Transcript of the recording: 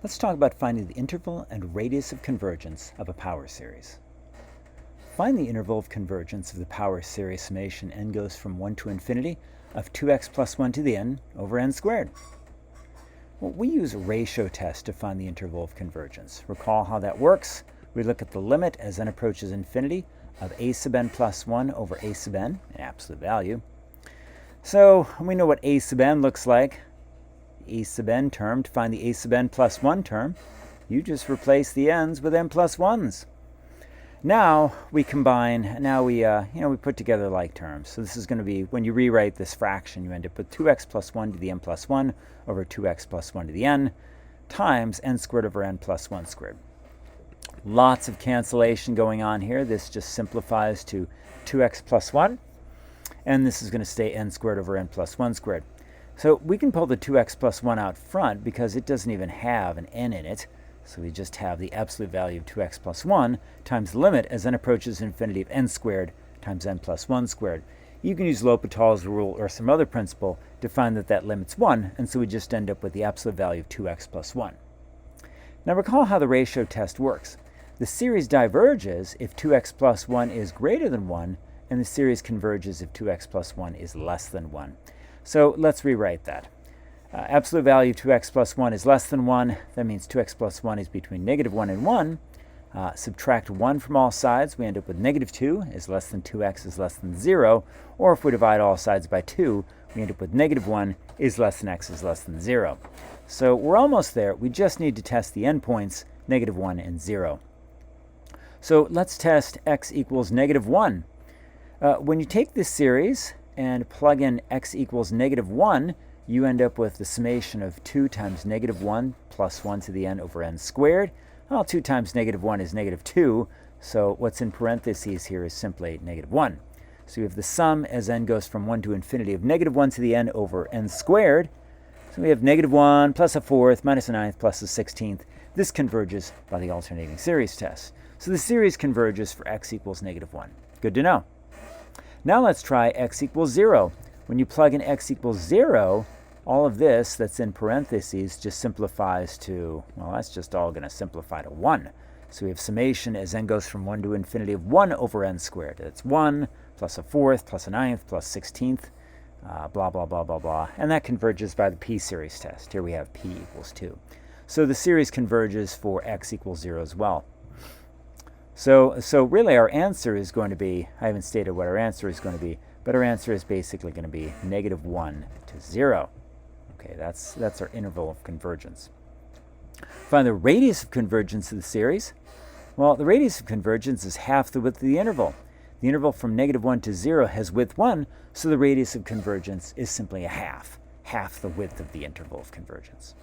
Let's talk about finding the interval and radius of convergence of a power series. Find the interval of convergence of the power series summation n goes from 1 to infinity of 2x plus 1 to the n over n squared. Well, we use a ratio test to find the interval of convergence. Recall how that works. We look at the limit as n approaches infinity of a sub n plus 1 over a sub n, an absolute value. So we know what a sub n looks like. A sub n term, to find the a sub n plus 1 term, you just replace the n's with n plus 1's. Now we combine, we put together like terms. So this is going to be, when you rewrite this fraction, you end up with 2x plus 1 to the n plus 1 over 2x plus 1 to the n times n squared over n plus 1 squared. Lots of cancellation going on here. This just simplifies to 2x plus 1, and this is going to stay n squared over n plus 1 squared. So we can pull the 2x plus 1 out front because it doesn't even have an n in it. So we just have the absolute value of 2x plus 1 times the limit as n approaches infinity of n squared times n plus 1 squared. You can use L'Hopital's rule or some other principle to find that that limit's 1, and so we just end up with the absolute value of 2x plus 1. Now recall how the ratio test works. The series diverges if 2x plus 1 is greater than 1, and the series converges if 2x plus 1 is less than 1. So let's rewrite that. Absolute value of 2x plus 1 is less than 1. That means 2x plus 1 is between negative 1 and 1. Subtract 1 from all sides, we end up with negative 2 is less than 2x is less than 0. Or if we divide all sides by 2, we end up with negative 1 is less than x is less than 0. So we're almost there. We just need to test the endpoints, negative 1 and 0. So let's test x equals negative 1. When you take this series and plug in x equals negative 1, you end up with the summation of 2 times negative 1 plus 1 to the n over n squared. Well, 2 times negative 1 is negative 2, so what's in parentheses here is simply negative 1. So we have the sum as n goes from 1 to infinity of negative 1 to the n over n squared. So we have negative 1 plus a fourth minus a ninth plus a 16th. This converges by the alternating series test. So the series converges for x equals negative 1. Good to know. Now let's try x equals 0. When you plug in x equals 0, all of this that's in parentheses just simplifies to, well, that's just all going to simplify to 1. So we have summation as n goes from 1 to infinity of 1 over n squared. That's 1 plus a fourth plus a ninth plus 16th, blah, blah, blah, blah, blah. And that converges by the p-series test. Here we have p equals 2. So the series converges for x equals 0 as well. So really our answer is going to be, I haven't stated what our answer is going to be, but our answer is basically going to be negative 1 to 0. Okay, that's our interval of convergence. Find the radius of convergence of the series. Well, the radius of convergence is half the width of the interval. The interval from negative 1 to 0 has width 1, so the radius of convergence is simply a half the width of the interval of convergence.